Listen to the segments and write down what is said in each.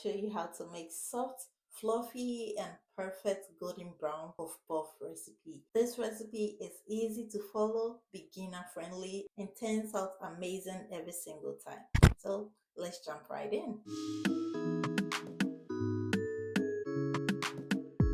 show you how to make soft, fluffy, and perfect golden brown puff puff recipe. This recipe is easy to follow, beginner friendly, and turns out amazing every single time. So let's jump right in.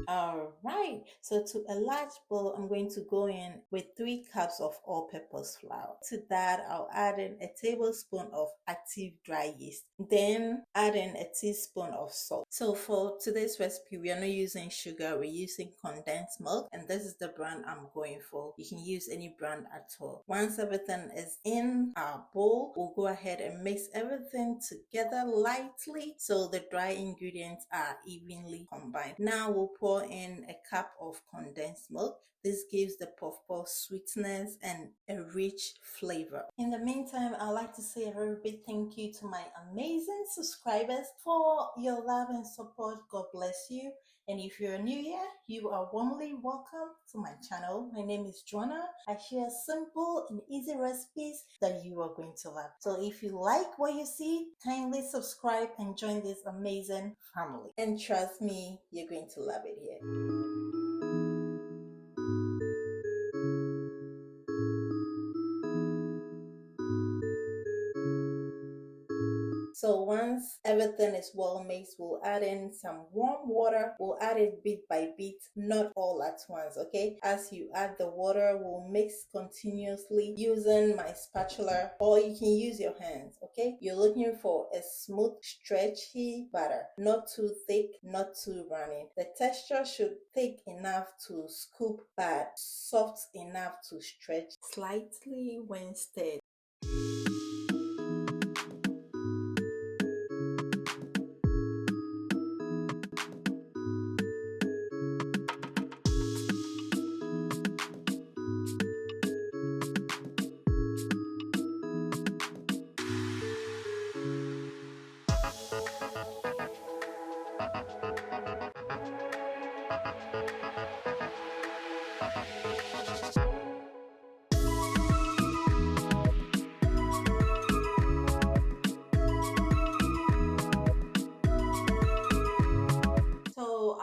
Alright, so to a large bowl, I'm going to go in with 3 cups of all-purpose flour. To that, I'll add in a tablespoon of active dry yeast. Then add in a teaspoon of salt. So for today's recipe, we are not using sugar, we're using condensed milk, and this is the brand I'm going for. You can use any brand at all. Once everything is in our bowl, we'll go ahead and mix everything together lightly so the dry ingredients are evenly combined. Now we'll pour in a cup of condensed milk. This gives the puff puff sweetness and a rich flavor. In the meantime, I'd like to say a very big thank you to my amazing subscribers for your love and support. God bless you. And if you're new here, you are warmly welcome to my channel. My name is Joanna. I share simple and easy recipes that you are going to love. So if you like what you see, kindly subscribe and join this amazing family. And trust me, you're going to love it here. So once everything is well mixed, we'll add in some warm water. We'll add it bit by bit, not all at once, okay? As you add the water, we'll mix continuously using my spatula, or you can use your hands, okay? You're looking for a smooth, stretchy batter, not too thick, not too runny. The texture should thick enough to scoop, but soft enough to stretch slightly when stirred.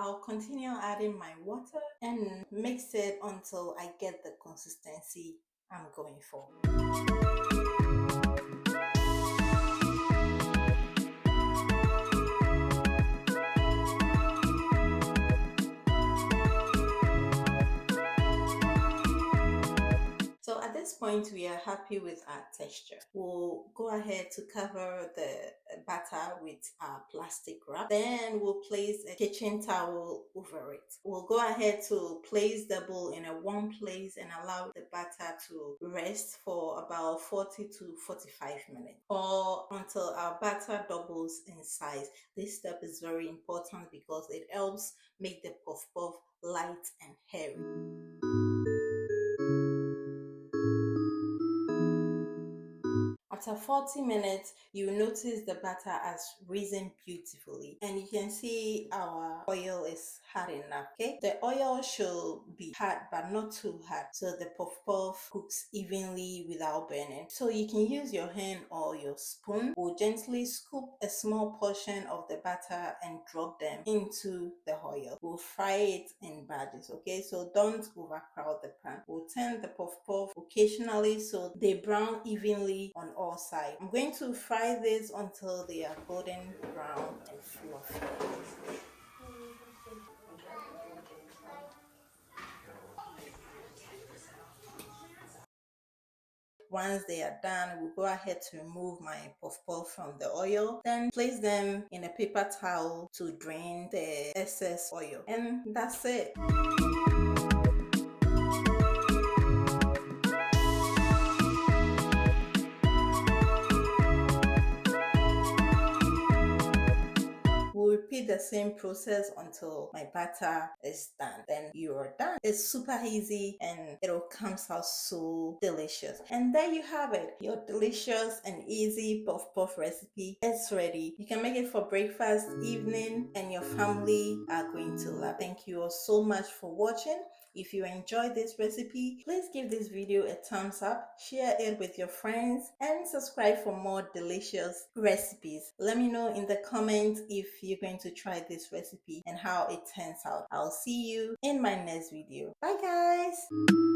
I'll continue adding my water and mix it until I get the consistency I'm going for. So at this point, we are happy with our texture. We'll go ahead to cover the batter with our plastic wrap. Then we'll place a kitchen towel over it. We'll go ahead to place the bowl in a warm place and allow the batter to rest for about 40 to 45 minutes or until our batter doubles in size. This step is very important because it helps make the puff puff light and hairy. After 40 minutes, you will notice the batter has risen beautifully, and you can see our oil is hard enough, okay? The oil should be hard but not too hard so the puff puff cooks evenly without burning. So you can use your hand or your spoon. We'll gently scoop a small portion of the batter and drop them into the oil. We'll fry it in batches, okay? So don't overcrowd the pan. We'll turn the puff puff occasionally so they brown evenly on all sides. I'm going to fry this until they are golden brown and fluffy. Once they are done, we'll go ahead to remove my puff puff from the oil, then place them in a paper towel to drain the excess oil, and that's it. We'll repeat the same process until my batter is done. Then you are done. It's super easy and it'll come out so delicious. And there you have it. Your delicious and easy puff puff recipe is ready. You can make it for breakfast, evening, and your family are going to love. Thank you all so much for watching. If you enjoyed this recipe, please give this video a thumbs up, share it with your friends, and subscribe for more delicious recipes. Let me know in the comments if you're going to try this recipe and how it turns out. I'll see you in my next video. Bye guys!